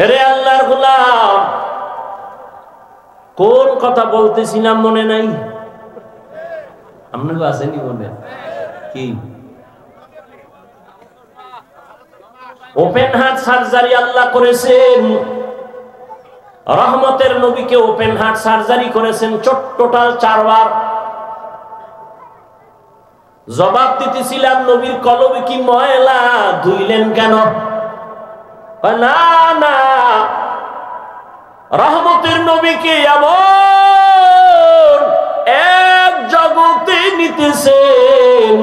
এরে আল্লাহর গোলাম, কোন কথা বলতেছিলাম মনে নাই? আপনাকে আসেনি মনে? কি ওপেন হার্ট সার্জারি আল্লাহ করেছেন। রহমতের নবীকে ওপেন হার্ট সার্জারি করেছেন টোটাল 4 বার। জবাব দিতেছিলাম নবীর কলবে কি ময়লা, ধুইলেন কেন? না না, রহমতের নবীকে এমন এক জগতে নিতেছেন,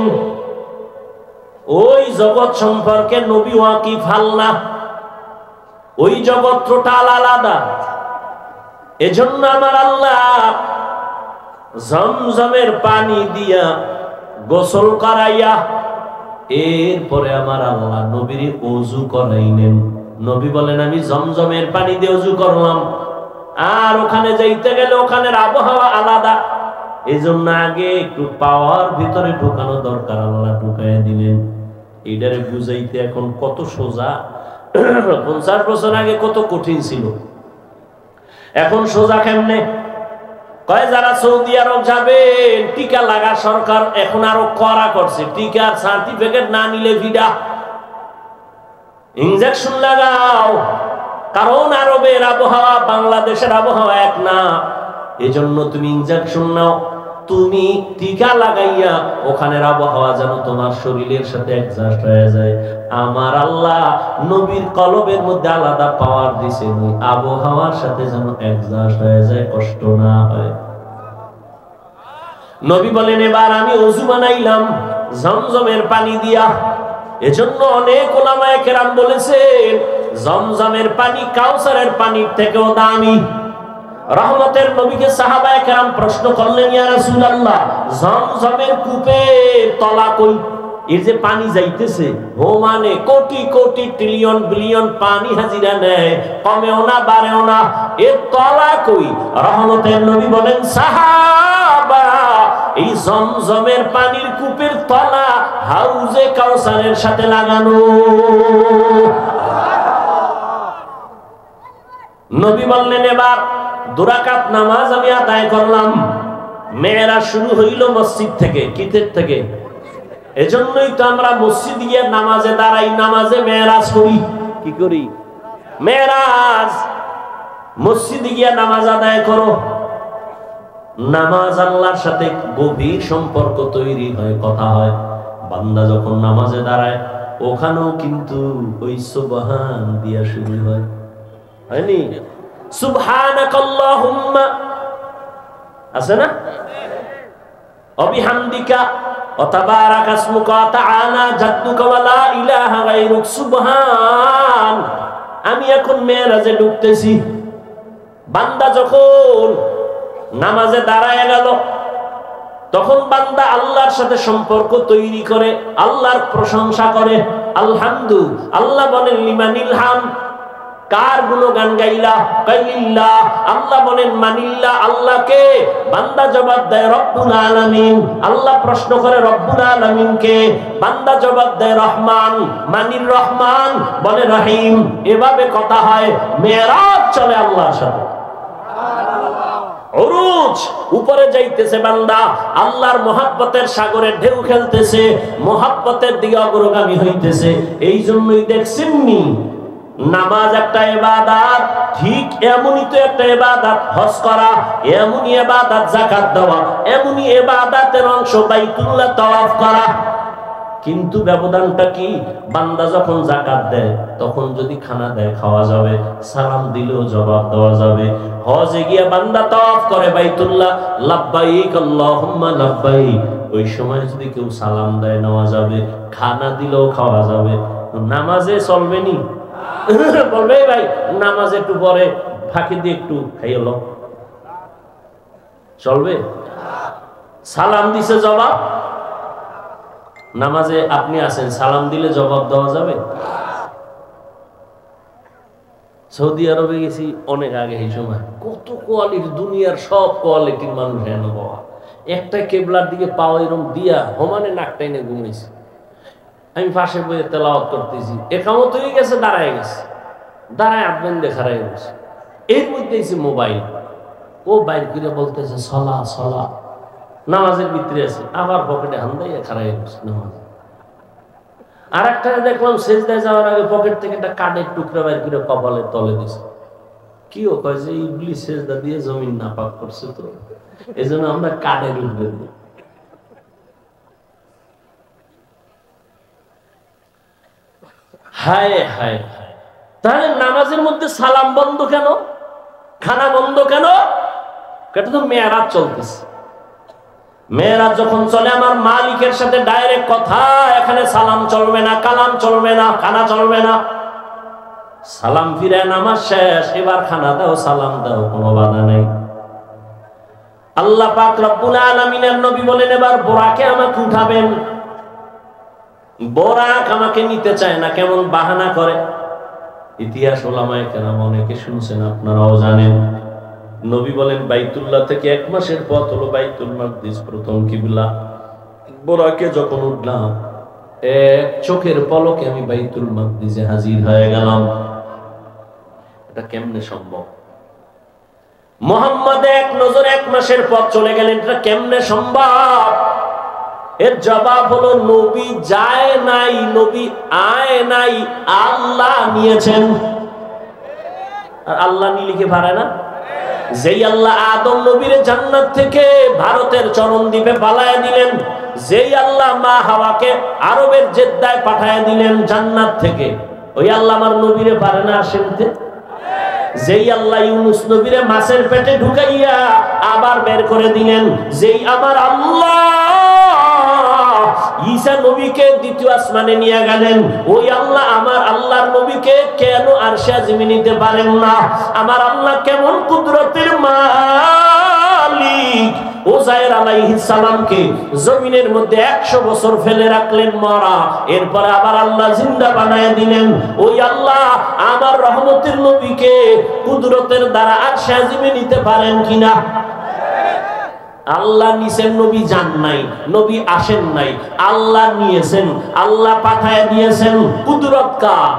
ওই জগৎ সম্পর্কে নবী ওয়াকিফ না, ওই জগৎ টোটাল আলাদা। এজন্য আমার আল্লাহ জমজমের পানি দিয়া গোসল করাইয়া এরপরে আমার আল্লাহ নবীর ওযু করাইলেন। নবী বলেন আমি জমজমের পানি দিয়ে ওযু করলাম, আর ওখানে যাইতে গেলে ওখানের আবহাওয়া আলাদা, এজন্য আগে একটু পাওয়ার ভিতরে ঢোকানো দরকার, আল্লাহ ঢুকাইয়া দিলেন। এইটারে বুঝাইতে এখন কত সোজা, 50 বছর আগে কত কঠিন ছিল, এখন সোজা কেমনে? কয় যারা সৌদি আরব যাবেন টিকা লাগা, সরকার এখন আরো কড়া করছে, টিকার সার্টিফিকেট না নিলে ভিডা, ইনজেকশন লাগাও, কারণ আরবের আবহাওয়া বাংলাদেশের আবহাওয়া এক না। এজন্য তুমি ইনজেকশন নাও, তুমি টিকা লাগাইয়া ওখানের আবহাওয়া যেন তোমার শরীরের সাথে অ্যাডজাস্ট হয়ে যায়। আমার আল্লাহ নবীর কলবের মধ্যে আলাদা পাওয়ার দিছে, ওই আবহাওয়ার সাথে যেন অ্যাডজাস্ট হয়ে যায়, কষ্ট না হয়। নবী বলেন এবার আমি ওযু বানাইলাম জমজমের পানি দিয়া। এজন্য অনেক উলামায়ে কেরাম বলেছেন জমজমের পানি কাউসারের পানির থেকেও দামি। রহমতের নবীকে সাহাবায়ে কেরাম প্রশ্ন করলেন, ইয়া রাসূলুল্লাহ জমজমের কূপের তলা কই? এর যে পানি যাইতেছে ও মানে কোটি কোটি ট্রিলিয়ন বিলিয়ন পানি হাজিরা নেয়, কমেও না বাড়েও না, এর তলা কই? রহমতের নবী বলেন সাহাবা এই জমজমের পানির কূপের তলা হাউজে কাউসারের সাথে লাগানো। নবী বললেন এবার 2 রাকাত নামাজ আমি আদায় করলাম। মেয়েরাজ শুরু হইল মসজিদ থেকে, কিতের থেকে? এজন্যই তো আমরা মসজিদ গিয়ে নামাজে দাঁড়াই, নামাজে মেয়েরাজ করি। কি করি? মেয়েরাজ। মসজিদে গিয়ে নামাজ আদায় করো। নামাজ আল্লাহর সাথে গভীর সম্পর্ক তৈরি হয়, কথা হয়। বান্দা যখন নামাজে দাঁড়ায় ওখানেও কিন্তু ওই সুবহান দিয়া শুরু হয়, হয়নি? সুবহানাকাল্লাহুম্মা আছে না? অবিহামদিকা ওয়া তাবারাকা ইসমুকা ওয়া তাআলা জাদ্দুকা ওয়া লা ইলাহা গায়রুক। সুবহান। আমি এখন মেরাজে ঢুকতেছি। বান্দা যখন নামাজে দাঁড়ায় গেল তখন বান্দা আল্লাহর সাথে সম্পর্ক তৈরি করে, আল্লাহর প্রশংসা করে। আলহামদু, আল্লাহ বলেন লিমানিল হাম, কার গুণগান গাইলা? কাইলিল্লাহ। আল্লাহ বলেন মানিল্লাহ, আল্লাহকে। বান্দা জবাব দেয় রব্বুল আলামিন। আল্লাহ প্রশ্ন করে রব্বুল আলামিন কে? বান্দা জবাব দেয় রহমান। মানির রহমান, বলে রহিম। এভাবে কথা হয়, মেরাজ চলে আল্লাহর সাথে। উরুজ, উপরে যাইতেছে বান্দা, আল্লাহর মহব্বতের সাগরে ঢেউ খেলতেছে, মহব্বতের দিকে অগ্রগামী হইতেছে। এই জন্যই দেখছেননি নামাজ একটা ইবাদত, ঠিক এমনই তো একটা ইবাদত হজ করা, এমনই ইবাদত যাকাত দেওয়া, এমনই ইবাদতের অংশ বাইতুল্লাহ তাওয়াফ করা। কিন্তু ব্যবধানটা কি? বান্দা যখন যাকাত দেয় তখন যদি খানা দেয় খাওয়া যাবে, সালাম দিলেও জবাব দেওয়া যাবে। হজে গিয়ে বান্দা তাওয়াফ করে বাইতুল্লাহ, লাব্বাইক আল্লাহুম্মা লাব্বাইক, ওই সময় যদি কেউ সালাম দেয় নেওয়া যাবে, খানা দিলেও খাওয়া যাবে। নামাজে চলবে নি? বলবে ভাই নামাজ একটু পরে ফাঁকি দিয়ে একটু খাইয়ে লো, চলবে? সালাম দিছে জবাব, নামাজে আপনি আছেন, সালাম দিলে জবাব দেওয়া যাবে? সৌদি আরবে গেছি অনেক আগে, এই সময় কত কোয়ালিটি, দুনিয়ার সব কোয়ালিটির মানুষ হেন বাবা। একটা কেবলার দিকে পাও এরকম দিয়া সমানে নাকটাই নিয়ে ঘুমাইছি। আমি পাশে বইয়ে তেলাওয়াত করতেছি, একামত হয়ে গেছে, দাঁড়ায় গেছে। দাঁড়ায় আপনি দেখারাই বসে, এর মধ্যে এসে মোবাইল ও বাইর করে বলতেছে সলা সলা, নামাজের ভিতরে আছে, আবার পকেটে হান্দাইয়া খারাই বসে নামাজ। আর একটা দেখলাম সেজদায় যাওয়ার আগে পকেট থেকে একটা কাঠের টুকরা বাইর করে কপালের তলে দিছে। কি ও কয় যে ইবলিস সেজদা দিয়ে জমিন নাপাক করছে, তো এই জন্য আমরা কাঠের উপরে দিই। হায় হায়, তাহলে নামাজের মধ্যে সালাম বন্ধ কেন, খানা বন্ধ কেন? এটা তো মেয়ারাজ চলতেছে। মেয়েরা যখন চলে আমার মালিকের সাথে ডাইরেক্ট কথা, এখানে সালাম চলবে না, কালাম চলবে না, খানা চলবে না। সালাম ফিরে নামাজ শেষ, এবার খানা দাও, সালাম দাও, কোনো বাধা নেই। আল্লাহ পাক রব্বুল আলামিনের নবী বলেন, এবার বোরাকে আমাকে উঠাবেন। বোরাক আমাকে নিতে চায় না, কেমন বাহানা করে। ইতিহাস ওলামায়ে কেরাম অনেকে শুনছেন, আপনারাও জানেন। নবী বলেন বাইতুল্লাহ থেকে 1 মাসের পথ হলো বাইতুল মাকদিস প্রথম কিবলা। বোরাকে যখন উঠলাম, এক চোখের পলকে আমি বাইতুল মাকদিসে হাজির হয়ে গেলাম। এটা কেমনে সম্ভব? মুহাম্মদ এক নজরে 1 মাসের পথ চলে গেলেন, এটা কেমনে সম্ভব? এর জবাব হলো নবী যায় নাই, নবী আয় নাই, আল্লাহ নিয়েছেন। আর আল্লাহ নিলে কি পারে না? যেই আল্লাহ আদম নবীর জান্নাত থেকে ভারতের চরণ দ্বীপে পালায়া দিলেন, যেই আল্লাহ মা হাওয়াকে আরবের জেদ্দায় পাঠায়া দিলেন জান্নাত থেকে, ওই আল্লাহ আমার নবীরে পারে না আসেনতে? যেই আল্লাহ ইউনুস নবীরে মাছের পেটে ঢুকাইয়া আবার বের করে দিলেন, যেই আমার আল্লাহ ঈসা নবীকে দ্বিতীয় আসমানে নিয়ে গেলেন, ওই আল্লাহ আমার আল্লাহর নবীকে কেন আরশে আজিমে নিতে পারেন না? আমার আল্লাহ কেমন কুদরতের মালিক! উযায়ের আলাইহিস সালামকে জমিনের মধ্যে 100 বছর ফেলে রাখলেন মরা, এরপরে আবার আল্লাহ জিন্দা বানায় দিলেন। ওই আল্লাহ আমার রহমতের নবীকে কুদরতের দ্বারা আরশে আজিমে নিতে পারেন কিনা? আল্লাহ নিছেন, নবী যান নাই, নবী আসেন নাই, আল্লাহ নিয়েছেন, আল্লাহ পাঠায় দিয়েছেন। কুদরত কার?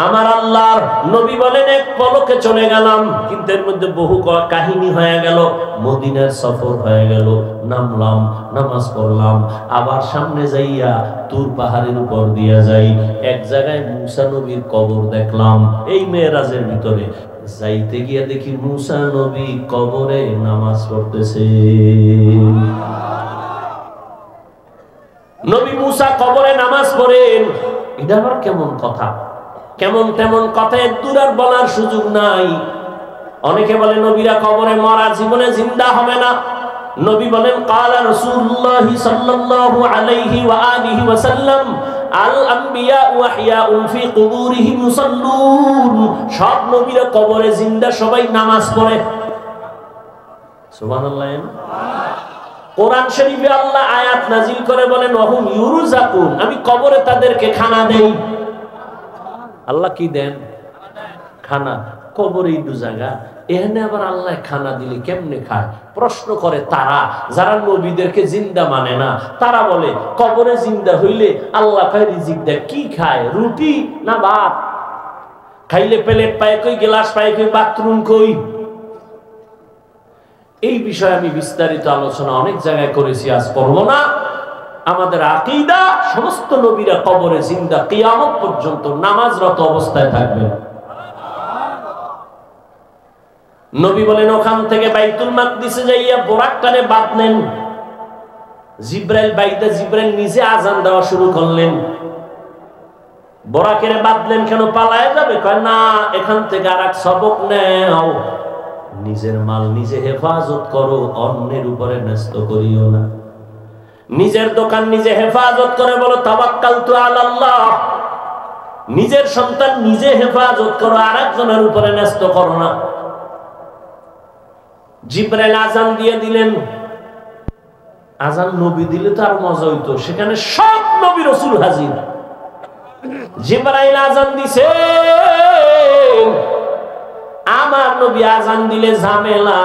আমার আল্লাহর। নবী বলেন এক পলকে চলে গেলাম, কিন্তু এর মধ্যে বহু কাহিনী হয়ে গেল। মদিনার সফর হয়ে গেল, নামলাম, নামাজ পড়লাম, আবার সামনে যাইয়া তুর পাহাড়ের উপর দিয়া যাই, এক জায়গায় মুসা নবীর কবর দেখলাম। এই মেরাজের ভিতরে যাইতে গিয়া দেখি মুসা নবী কবরে নামাজ পড়তেছে। নবী মুসা কবরে নামাজ পড়েন, এটা আবার কেমন কথা? কেমন তেমন কথা এর দূর আর বলার সুযোগ নাই। অনেকে বলে নবীরা কবরে মরা, জীবনে জিন্দা হবে না। নবী বলেন ক্বালা রাসূলুল্লাহ সাল্লাল্লাহু আলাইহি ওয়া আলিহি ওয়া সাল্লাম, আল আম্বিয়া ওয়া হিয়াউন ফি কুবুরিহিম ইউসাল্লুন। সব নবীরা কবরে জিন্দা, সবাই নামাজ পড়ে। সুবহানাল্লাহ। কোরআন শরীফে আল্লাহ আয়াত নাজিল করে বলেন ওয়াহুম ইউরযাকুন, আমি কবরে তাদেরকে খানা দেই। আল্লাহ কি দেন? খানা। কবরে দু জায়গা, এখানে আবার আল্লাহ খানা দিলে কেমনে খায়? প্রশ্ন করে তারা যারা নবীদেরকে জিন্দা মানে না। তারা বলে কবরে জিন্দা হইলে আল্লাহ খায় রিজিক দেয়, কি খায়? রুটি না ভাত? খাইলে প্লেট পায় কই, গ্লাস পায় কই, বাথরুম কই? এই বিষয়ে আমি বিস্তারিত আলোচনা অনেক জায়গায় করেছি, আজ করব না। আমাদের আকীদা, সমস্ত নবীরা কবরে জিন্দা, কিয়ামত পর্যন্ত নামাজরত অবস্থায় থাকবে। নবী বলেন ওখান থেকে বাইতুল মাকদিসে যাইয়া বোরাকটারে বাঁধলেন। জিব্রাইল বাইতে, জিব্রাইল নিজে আজান দেওয়া শুরু করলেন। বোরাকের বাঁধলেন কেন? পালায় যাবে? কয় না, এখান থেকে আরেক সবক নেও, নিজের মাল নিজে হেফাজত করো, অন্যের উপরে ন্যস্ত করিও না। নিজের দোকান নিজে হেফাজত করে বলো তাওয়াক্কালতু আলাল্লাহ। নিজের সন্তান নিজে হেফাজত করো, আরেকজনের উপরে ন্যস্ত করো না। জিব্রাইল আজান দিয়ে দিলেন। আজান নবী দিলে তো আর মজা হইতো, সেখানে সব নবী রাসূল হাজির। জিব্রাইল আজান দিছে, আমার নবী আজান দিলে ঝামেলা।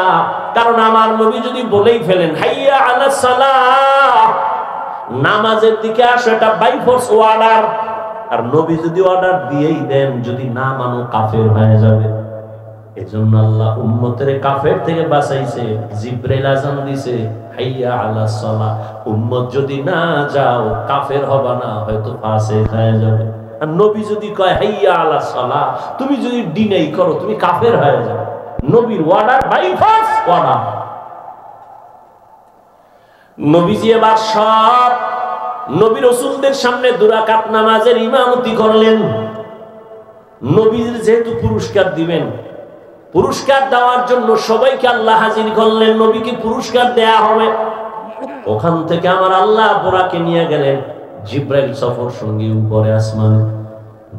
কারণ আমার নবী যদি বলেই ফেলেন হাইয়া আলাস সালাহ, নামাজের দিকে আসো, এটা বাই ফোর্স অর্ডার। আর নবী যদি অর্ডার দিয়েই দেন, যদি না মানো কাফের হয়ে যাবে। এজন্য আল্লাহ উম্মতের কাফের থেকে বাঁচাইছে। জিবরাইল আযান দিছে, হাইয়া আলাস সালাহ। উম্মত যদি না যাও কাফের হবা না, হয়তো ফাসিক হয়ে যাবে। আর নবী যদি কয় হাইয়া আলাস সালাহ, তুমি যদি ডিনাই করো তুমি কাফের হয়ে যাবে। নবীর অর্ডার বাই ফোর্স অর্ডার। নবীজি এবার সব নবী রাসূলদের সামনে 2 রাকাত নামাজের ইমামতি করলেন। নবীর যেহেতু পুরস্কার দিবেন, পুরস্কার দেওয়ার জন্য সবাইকে আল্লাহ হাজির করলেন। নবীকে পুরস্কার দেয়া হবে। ওখান থেকে আমার আল্লাহ বোরাকে নিয়ে গেলেন। জিব্রাইল সফর সঙ্গী উপরে আসমানে।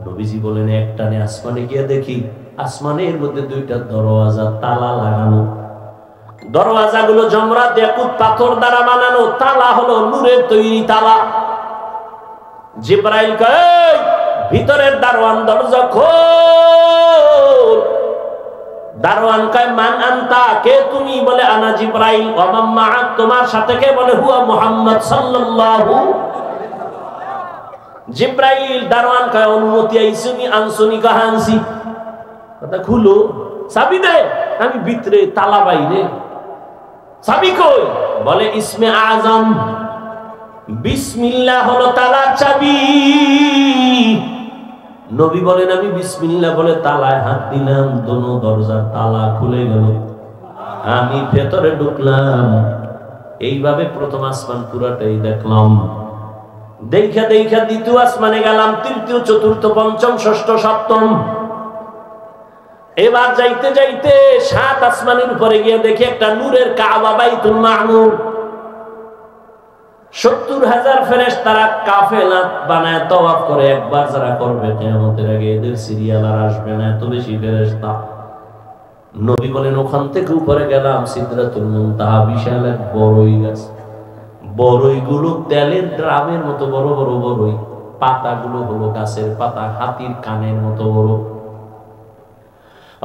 নবীজি বলেন একটানে আসমানে গিয়ে দেখি আসমানের মধ্যে 2টা দরওয়াজা তালা লাগানো। দরওয়াজাগুলো জমরাত ইয়াকুত পাথর দ্বারা বানানো। তালা হলো নূরের তৈরি তালা। জিব্রাইল কয় ভিতরের দারওয়ান দরজা খোল। দারওয়ান কয় মান আনতা, কে তুমি? বলে আনা জিব্রাইল। ওয়া মান মা'আক, তোমার সাথে কে? বলে হুয়া মুহাম্মদ সাল্লাল্লাহু। জিব্রাইল দারওয়ান কয় অনুমতি আইসুনি আনসুনি কাহানসি। কথা খুলো, চাবি দে। আমি ভিতরে, তালা বাইরে। চাবি কই? বলে ইসমে আজম, বিসমিল্লাহ হলো তালার চাবি। নবী বলেন আমি বিসমিল্লাহ বলে তালায় হাত দিলাম, দোনো দরজার তালা খুলে গেল। আমি ভেতরে ঢুকলাম। এইভাবে প্রথম আসমান পুরাটাই দেখলাম। দেখা দেখা দ্বিতীয় আসমানে গেলাম, তৃতীয়, চতুর্থ, পঞ্চম, ষষ্ঠ, সপ্তম। এবার যাইতে যাইতে 7 আসমানের উপরে গিয়ে দেখি একটা নূরের কাবা, বাইতুল মামুর। 70,000 ফেরেশতারা কাফেলা বানায় তওয়াফ করে। একবার যারা করবে কিয়ামতের আগে এদের সিরিয়াল আর আসবে না, এত বেশি ফেরেশতা। নবী বলেন ওখান থেকে উপরে গেলাম সিদরাতুল মুনতাহা, বিশাল এক বড়ই গাছ। বড়ইগুলো তেলের ড্রামের মতো বড় বড় বড়ই। পাতাগুলো হলো গাছের পাতা, হাতির কানের মতো বড়।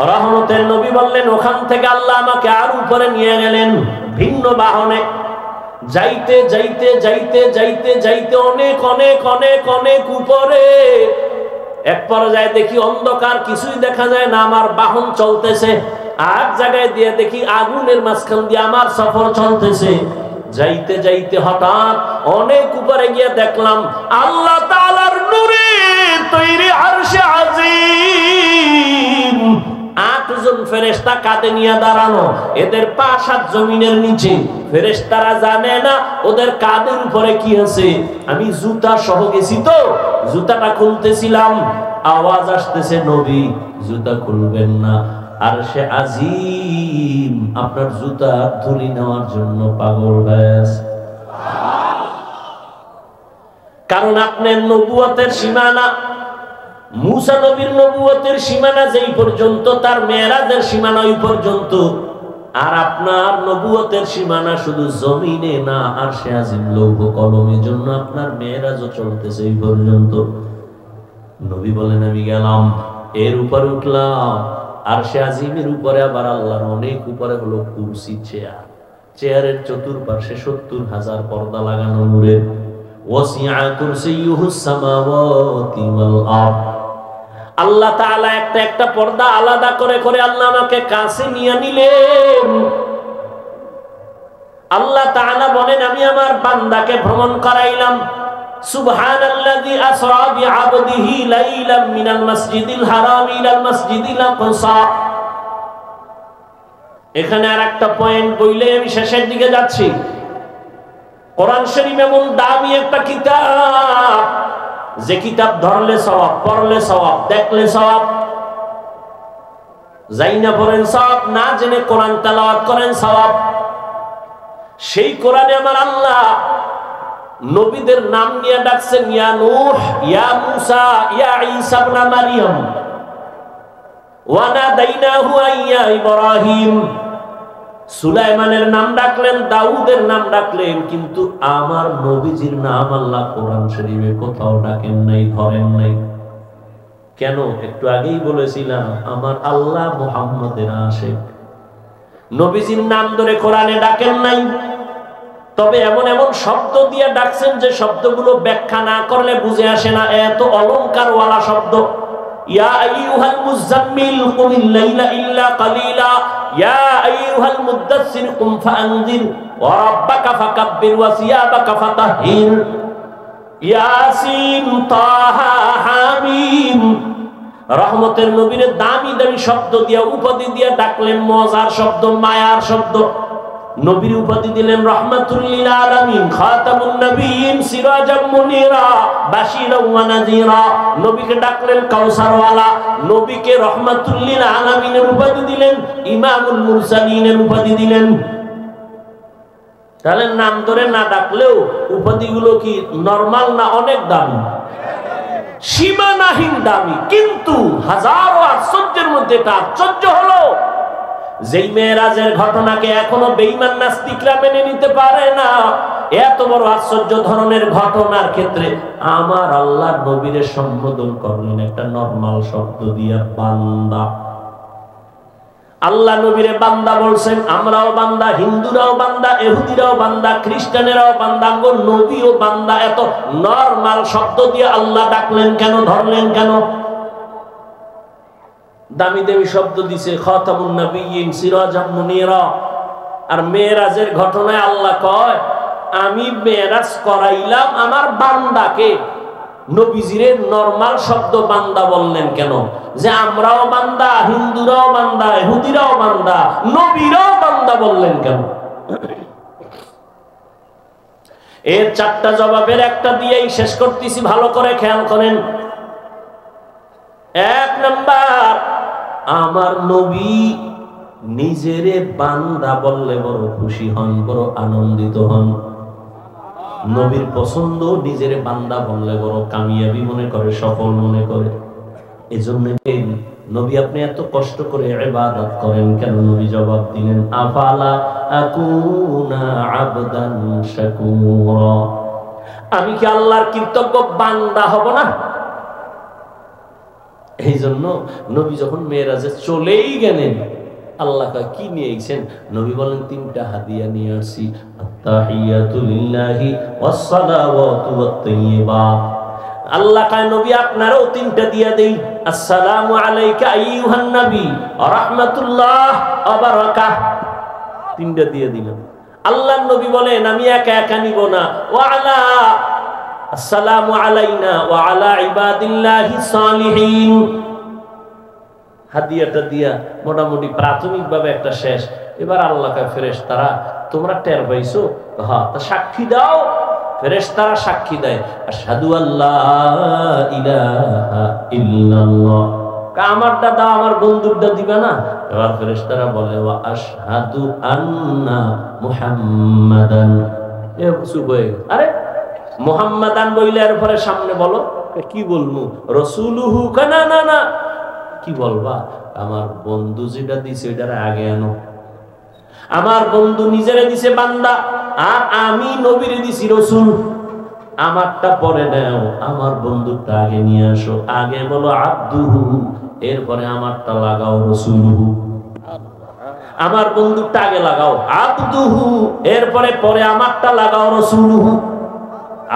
রহমতের নবী বললেন ওখান থেকে আল্লাহ আমাকে আর উপরে নিয়ে গেলেন ভিন্ন বাহনে। যাইতে যাইতে যাইতে যাইতে যাইতে অনেক অনেক অনেক অনেক উপরে এক পর্যায়ে দেখি অন্ধকার, কিছুই দেখা যায় না। আমার বাহন চলতেছে। আর জায়গায় দিয়ে দেখি আগুনের মাঝখান দিয়ে আমার সফর চলতেছে। যাইতে যাইতে হঠাৎ অনেক উপরে গিয়ে দেখলাম আল্লাহ তাআলার নূরের তৈরি আরশে আজিম। 8 জন ফেরেশতা কাঁধে নিয়ে দাঁড়ানো। এদের পা 7 জমিনের নিচে। ফেরেশতারা জানে না ওদের কাঁধের উপরে কি আছে। আমি জুতা সহ গেছি তো, জুতাটা খুলতেছিলাম, আওয়াজ আসতেছে নবী জুতা খুলবেন না, আরশে আজিম আপনার জুতা ধুলি নেওয়ার জন্য পাগল হয়ে আছে। কারণ আপনার নবুয়তের সীমানা, মুসা নবীর নবুয়তের সীমানা যেই পর্যন্ত, তার মেরাজের সীমানা ওই পর্যন্ত। আর আপনার নবুয়তের সীমানা শুধু জমিনে না, আরশে আজিম লৌহ কলমের জন্য আপনার মেরাজও চলতেছে এই পর্যন্ত। নবী বলেন আমি গেলাম, এর উপরে উঠলাম। আরশে আজিমের উপরে আবার আল্লাহর অনেক উপরে হলো কুরসি, চেয়ার। চেয়ারের চতুর্পাশে 70,000 পর্দা লাগানো নূরের। ওয়াসিআ কুরসিয়ুহুস সামাওয়াতি ওয়াল আরদ। আল্লাহ তাআলা একটা একটা পর্দা আলাদা করে করে আল্লাহ আমাকে কাছে নিয়ে নিলেন। আল্লাহ তাআলা বলেন আমি আমার বান্দাকে ভ্রমণ করাইলাম। সুবহানাল্লাযী আসরা বিআবদিহি লাইলাম মিনাল মাসজিদিল হারাম ইলাল মাসজিদিল আকসা। এখানে আরেকটা পয়েন্ট বইলে আমি শেষের দিকে যাচ্ছি। কোরআন শরীফ এমন দামি একটা কিতাব, যে কিতাব ধরলে সওয়াব, পড়লে সওয়াব, দেখলে সওয়াব। জাইনা পড়েন সওয়াব, না জেনে কোরআন তেলাওয়াত করেন সওয়াব। সেই কোরআনে আমার আল্লাহ নবীদের নাম নিয়ে ডাকছেন, ইয়া নূহ, ইয়া মুসা, ইয়া ঈসা ইবনে মারইয়াম, ওয়া নাদাইনাহু ইয়া ইব্রাহিম। সুলাইমানের নাম ডাকলেন, দাউদের নাম ডাকলেন, কিন্তু আমার নবীজির নাম আল্লাহ কোরআন শরীফে কোথাও ডাকেন নাই, ধরেন নাই। কেন? একটু আগেই বলেছিলাম আমার আল্লাহ মুহাম্মাদের আশিক। নবীজির নাম ধরে কোরআনে ডাকেন নাই। তবে এমন এমন শব্দ দিয়ে ডাকছেন যে শব্দগুলো ব্যাখ্যা না করলে বুঝে আসে না, এত অলংকারওয়ালা শব্দ। ইয়া আইয়ুহাল মুযাম্মিল কুমিল লাইলা ইল্লা কালিলা, ইয়া আইয়ুহাল মুদ্দাসসির কুম ফাআনজির ওয়া রাব্বাকা ফাকাব্বির ওয়া সিয়াবাকা ফাতাহহির। ইয়াসিন, তাহা, হামিম। রহমতের নবীর দামি দামি শব্দ দিয়ে উপাধি দিয়ে ডাকলেন, মজার শব্দ, মায়ার শব্দ। নবীর উপাধি দিলেন রাহমাতুল লিল আলামিন, খাতামুন নবিয়্যিন, সিরাজাম মুনিরা, বাশীরাও ওয়া নাযীরা। নবীকে ডাকলেন কাউসারওয়ালা। নবীকে রাহমাতুল লিল আলামিনের উপাধি দিলেন, ইমামুল মুরসালিনের উপাধি দিলেন। তাহলে নাম ধরে না ডাকলেও উপাধিগুলো কি নরমাল না অনেক দামি? সীমানাহীন দামি। কিন্তু হাজারো আশ্চর্যের মধ্যে একটা আশ্চর্য হলো, যেই মেরাজের ঘটনাকে এখনো বেঈমান নাস্তিকরা মেনে নিতে পারে না, এত বড় আশ্চর্য ধরনের ঘটনার ক্ষেত্রে আমার আল্লাহর নবীরে সম্বোধন করলেন একটা নরমাল শব্দ দিয়া, বান্দা। আল্লাহ নবীরে বান্দা বলছেন। আমরাও বান্দা, হিন্দুরাও বান্দা, ইহুদিরাও বান্দা, খ্রিস্টানেরাও বান্দা, নবীও বান্দা। এত নরমাল শব্দ দিয়ে আল্লাহ ডাকলেন কেন, ধরলেন কেন? দামি দামি শব্দ দিছে, খাতামুন নবিয়্যিন, সিরাজাম মুনিরা। আর মেরাজের ঘটনায় আল্লাহ কয়, আমি মেরাজ করাইলাম আমার বান্দাকে। নবীজির নরমাল শব্দ বান্দা বললেন কেন? যে আমরাও বান্দা, হিন্দুরাও বান্দা, ইহুদিরাও বান্দা, নবীরাও বান্দা বললেন কেন? এর চারটা জবাবের একটা দিয়েই শেষ করতেছি, ভালো করে খেয়াল করেন। এক নাম্বার, আমার নবী নিজেরে বান্দা বললে বড় খুশি হন, বড় আনন্দিত হন। নবীর পছন্দ, নিজের বান্দা বললে বড় কামিয়াবি মনে করে, সফল মনে করে। এজন্য নবী আপনি এত কষ্ট করে ইবাদত করেন কেন? নবী জবাব দিলেন, আফালা আকুনা আবদান শাকুরা, আমি কি আল্লাহর কৃতজ্ঞ বান্দা হব না? এই জন্য নবী যখন মেরাজে চলেই গেলেন, আল্লাহ কি নিয়ে গেছেন? নবী বলেন, তিনটা হাদিয়া নিয়ে আসছি। আত্তাহিয়াতু লিল্লাহি ওয়াস সালাওয়াতু ওয়াত তাইয়্যিবাত। আল্লাহ কয়, নবী আপনারও তিনটা দিয়া দেই। আসসালামু আলাইকা আইয়ুহান নবী ওয়া রাহমাতুল্লাহ ওয়া বারাকাহ, তিনটা দিয়ে দিলাম। আল্লাহর নবী বলেন, আমি একা একা নিব না। ওয়া আলা আসসালামু আলাইনা ওয়া আলা ইবাদিল্লাহিস সালিহিন। হাদিয়াটা দিয়া মোটামুটি প্রাথমিকভাবে একটা শেষ। এবার আল্লাহ কয়, ফেরেশতারা তোমরা টের পাইছো? হ্যাঁ, তা সাক্ষী দাও। ফেরেশতারা সাক্ষী দেয়, আশহাদু আল্লা ইলাহা ইল্লাল্লাহ। আমারটা দাও, আমার বন্ধুরটা দিবে না? এবার ফেরেশতারা বলে, ওয়া আশহাদু আন্না মুহাম্মাদান। এ চুপ হয়ে গেল। আরে মুহাম্মাদান বইলে এর পরে সামনে বলো, কি বলবো? রাসূলুহু। না না না, কি বলবা? আমার বন্ধু যেটা দিছে ওইটার আগে আনো। আমার বন্ধু নিজেরে দিছে বান্দা, আর আমি নবীরে দিছি রাসূল। আমারটা পরে নাও, আমার বন্ধুটা আগে নিয়ে আসো। আগে বলো আব্দুহু, এরপরে আমারটা লাগাও রাসূলুহু। আমার বন্ধুটা আগে লাগাও আব্দুহু, এরপরে পরে আমারটা লাগাও রাসূলুহু।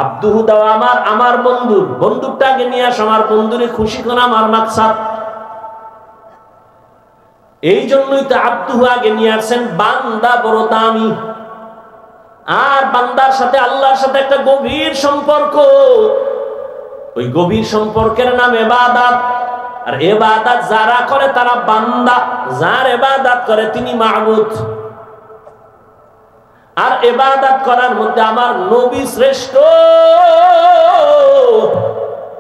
আব্দুহু দাও আমার, আমার বন্ধুর, বন্ধুটা আগে নিয়ে আসো। আমার বন্ধুরে খুশি করা আমার মাকসাদ। এই জন্যই তো আব্দুহু আগে নিয়ে আসছেন। বান্দা বড় দামি, আর বান্দার সাথে আল্লাহর সাথে একটা গভীর সম্পর্ক। ওই গভীর সম্পর্কের নাম ইবাদত। আর ইবাদত যারা করে তারা বান্দা, যার ইবাদত করে তিনি মাবুদ। আর ইবাদত করার মধ্যে আমার নবী শ্রেষ্ঠ।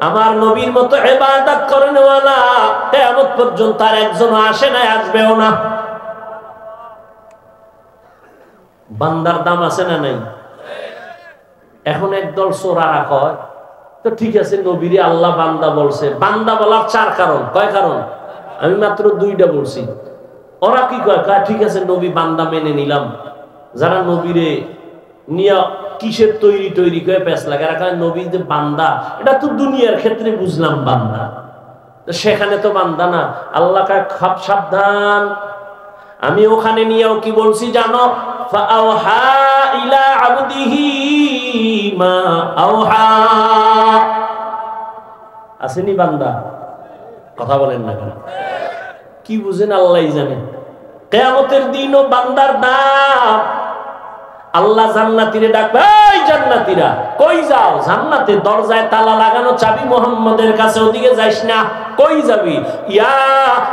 আমার নবীর মতো ইবাদত করেন ওয়ালা কিয়ামত পর্যন্ত আর একজনও আসে না, আসবেও না। বান্দার দাম আছে না নাই? এখন একদল চোরারা কয়, তো ঠিক আছে, নবীরে আল্লাহ বান্দা বলছে। বান্দা বলার চার কারণ। কয় কারণ? আমি মাত্র দুইটা বলছি। ওরা কি কয়? ঠিক আছে, নবী বান্দা মেনে নিলাম। যারা নবীরে নিয়ে কিসের তৈরি তৈরি করে পেছ লাগে, নবী যে বান্দা, এটা তো দুনিয়ার ক্ষেত্রে বুঝলাম বান্দা, সেখানে তো বান্দা না। আল্লাহ কায় খাপ সাবধান। আমি ওখানে নিয়েও কি বলছি জানো? ফাআওহা ইলা আবদিহি মা আওহা। আসেনি বান্দা? কথা বলেন না কেন? কি বুঝেন আল্লাহই জানে। কিয়ামতের দিনও বান্দার দাম। আল্লাহ জান্নাতীরে ডাকবে, এই জান্নাতীরা কই যাও? জান্নাতের দরজায় তালা লাগানো, চাবি মুহাম্মাদের কাছে, ওদিকে যাইস না। কই যাবি? ইয়া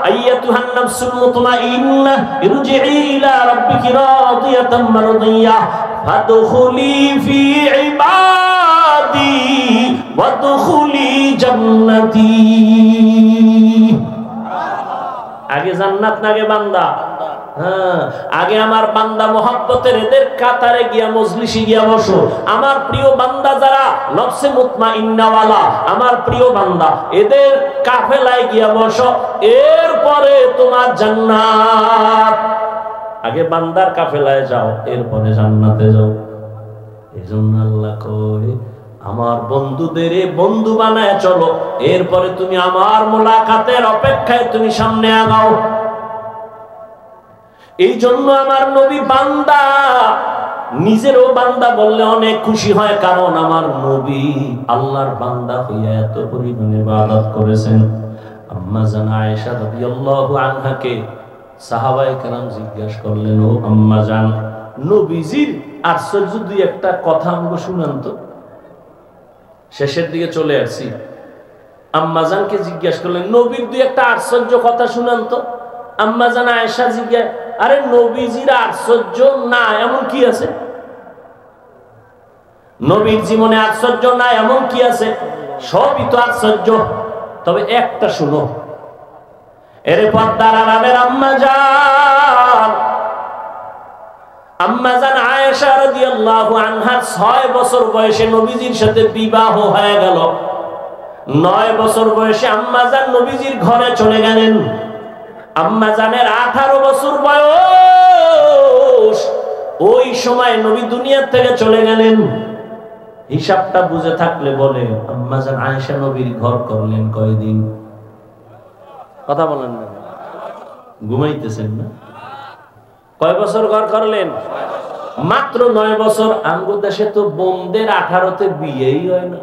আইয়াতুহান নাফসুল মুতমাইন্নাহ ইরজিই ইলা রাব্বিকি রাদিয়াতাম মারদিয়াহ ফাদখুলি ফি ইবাদি ওয়াদখুলি জান্নাতি। আগে জান্নাত নাগে বান্দা? হ্যাঁ, আগে আমার বান্দা মোহাব্বতের এদের কাতারে গিয়া মজলিসে গিয়া বসো। আমার প্রিয় বান্দা যারা নফসে মুতমাইন্নাওয়ালা, আমার প্রিয় বান্দা, এদের কাফেলায় গিয়া বসো, এরপরে তোমার জান্নাত। আগে বান্দার কাফেলায় যাও, এরপরে জান্নাতে যাও। এজন্য আল্লাহ কয়, আমার বন্ধুদের বন্ধু বানায় চলো, এরপরে তুমি আমার মোলাকাতের অপেক্ষায় তুমি সামনে আগাও। এই জন্য আমার নবী বান্দা, নিজেরও বান্দা বললে অনেক খুশি হয়, কারণ আমার নবী আল্লাহর বান্দা হইয়া এত পরিমাণে ইবাদত করেছেন। আম্মা জান আয়েশা রাদিয়াল্লাহু আনহাকে সাহাবায়ে কেরাম জিজ্ঞাসা করলেন, ও আম্মা জান, নবীজির আশ্চর্য দুই একটা কথা আমাকে শুনান তো। শেষের দিকে চলে আসছি। আম্মা জানকে জিজ্ঞাসা করলেন, নবীর দুই একটা আশ্চর্য কথা শুনান তো। আম্মা জান আয়েশা জিজ্ঞাসা, আরে নবীজির আশ্চর্য না এমন কি আছে? নবীর জীবনে আশ্চর্য না এমন কি আছে? সবই তো আশ্চর্য, তবে একটা শুনো। এর পর্দার আড়ালের আম্মা জান আয়েশা রাদিয়াল্লাহু আনহা 6 বছর বয়সে নবীজির সাথে বিবাহ হয়ে গেল। 9 বছর বয়সে আম্মা জান নবীজির ঘরে চলে গেলেন। আম্মা জানের 18 বছর বয়স, ওই সময় নবী দুনিয়া থেকে চলে গেলেন। হিসাবটা বুঝে থাকলে বলে, আম্মা জান আয়েশা নবীর ঘর করলেন কয়দিন? কথা বলেন না, ঘুমাইতেছেন না? কয় বছর ঘর করলেন? মাত্র 9 বছর। আমগো দেশে তো বোনদের 18তে বিয়েই হয় না।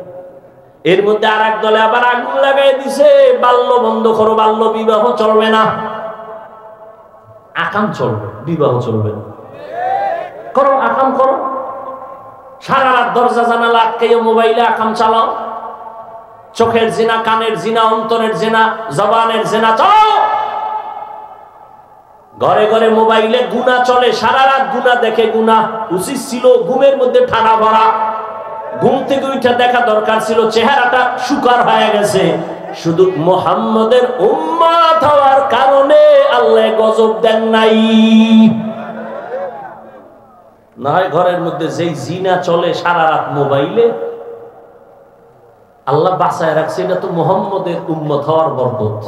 এর মধ্যে আর এক দলে আবার আগুন লাগাই দিছে, বাল্য বন্ধ করো, বাল্য বিবাহ চলবে না। আকাম চলবে, বিবাহ চলবে না। করো, আকাম করো, সারা রাত দরজা জানালা আটকাইয়া মোবাইলে আকাম চালাও। চোখের জিনা, কানের জিনা, অন্তরের জিনা, জবানের জিনা চালাও। ঘরে ঘরে মোবাইলে গুনাহ চলে, সারা রাত গুনাহ দেখে। গুনাহ উচিত ছিল ঘুমের মধ্যে ঠাড়া ভরা। ঘুম থেকে উঠে দেখা দরকার ছিল চেহারাটা শুকার হয়ে গেছে। শুধু মুহাম্মদের উম্মত হওয়ার কারণে আল্লাহ গজব দেন নাই। না হয় ঘরের মধ্যে যেই জিনা চলে সারা রাত মোবাইলে, আল্লাহ বাঁচায় রাখছে, এটা তো মুহাম্মদের উম্মত হওয়ার বরকত।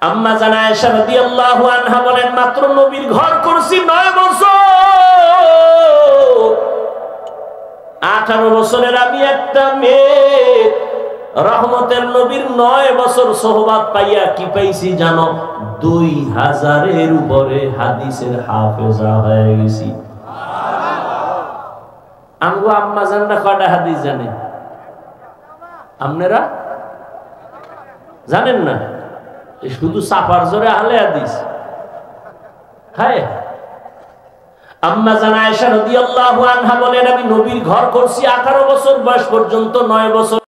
আম্মা জান আয়েশা রাদিয়াল্লাহু আনহা বলেন, মাত্র নবীর ঘর করছি 9 বছর। 18 বছরের আমি একটা মেয়ে, রহমতের নবীর 9 বছর সোহবাত পাইয়া কি পাইছি জানো? 2000-এর উপরে হাদিসের হাফেজা হয়ে গেছি। আমগো আম্মা জানরা কয়টা হাদিস জানে? আপনারা জানেন না? শুধু সাফার জোরে আহলে হাদিস। হ্যাঁ, আম্মা জান আয়েশা রাদিয়াল্লাহু আনহা বলেন, আমি নবীর ঘর করছি 18 বছর বয়স পর্যন্ত। 9 বছর